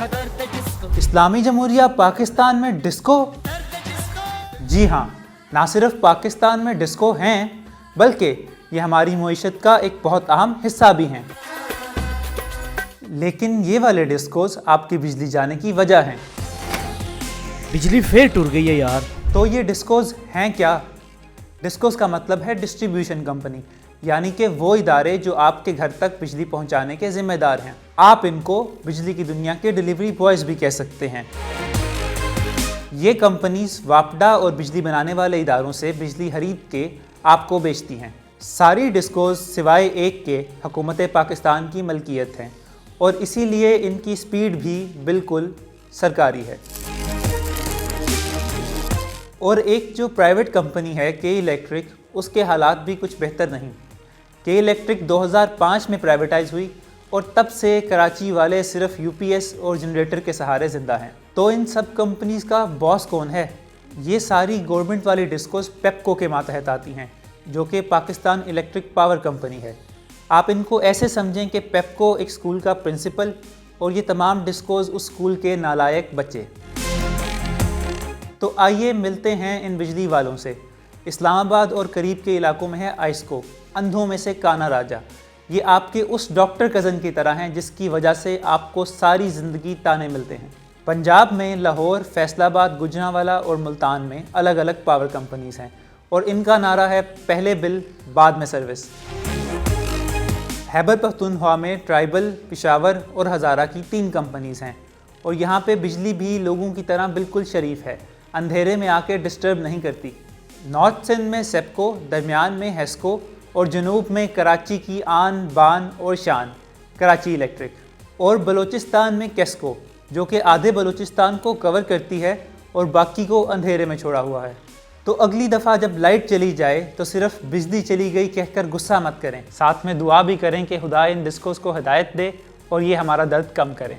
इस्लामी जमहूरिया पाकिस्तान में डिस्को? जी हाँ, ना सिर्फ पाकिस्तान में डिस्को हैं, बल्कि ये हमारी मईशत का एक बहुत अहम हिस्सा भी हैं। लेकिन ये वाले डिस्कोस आपकी बिजली जाने की वजह हैं। बिजली फिर टूट गई है यार। तो ये डिस्कोस हैं क्या? डिस्कोस का मतलब है डिस्ट्रीब्यूशन कंपनी, यानी कि वो इदारे जो आपके घर तक बिजली पहुंचाने के जिम्मेदार हैं। आप इनको बिजली की दुनिया के डिलीवरी बॉयज़ भी कह सकते हैं। ये कंपनीज वापडा और बिजली बनाने वाले इदारों से बिजली खरीद के आपको बेचती हैं। सारी डिस्कोस सिवाय एक के हुकूमत पाकिस्तान की मलकियत हैं और इसीलिए इनकी स्पीड भी बिल्कुल सरकारी है। और एक जो प्राइवेट कंपनी है के इलेक्ट्रिक, उसके हालात भी कुछ बेहतर नहीं। के इलेक्ट्रिक 2005 में प्राइवेटाइज हुई और तब से कराची वाले सिर्फ यूपीएस और जनरेटर के सहारे ज़िंदा हैं। तो इन सब कंपनीज़ का बॉस कौन है? ये सारी गवर्नमेंट वाली डिस्कोस पेप्को के मातहत आती हैं, जो कि पाकिस्तान इलेक्ट्रिक पावर कंपनी है। आप इनको ऐसे समझें कि पेप्को एक स्कूल का प्रिंसिपल और ये तमाम डिस्कोस उस स्कूल के नालायक बच्चे। तो आइए मिलते हैं इन बिजली वालों से। इस्लामाबाद और करीब के इलाकों में है आइस्को, अंधों में से काना राजा। ये आपके उस डॉक्टर कज़न की तरह हैं जिसकी वजह से आपको सारी ज़िंदगी ताने मिलते हैं। पंजाब में लाहौर, फैसलाबाद, गुजरांवाला और मुल्तान में अलग अलग पावर कंपनीज़ हैं और इनका नारा है पहले बिल बाद में सर्विस। खैबर पख्तूनख्वा में ट्राइबल, पेशावर और हज़ारा की 3 कंपनीज़ हैं और यहाँ पे बिजली भी लोगों की तरह बिल्कुल शरीफ है, अंधेरे में आके डिस्टर्ब नहीं करती। नॉर्थ सिंध में सेप्को, दरमियान में हेस्को और जनूब में कराची की आन बान और शान कराची इलेक्ट्रिक, और बलूचिस्तान में केस्को, जो कि आधे बलूचिस्तान को कवर करती है और बाकी को अंधेरे में छोड़ा हुआ है। तो अगली दफ़ा जब लाइट चली जाए तो सिर्फ बिजली चली गई कहकर गुस्सा मत करें, साथ में दुआ भी करें कि खुदा इन डिस्कोस को हिदायत दे और ये हमारा दर्द कम करें।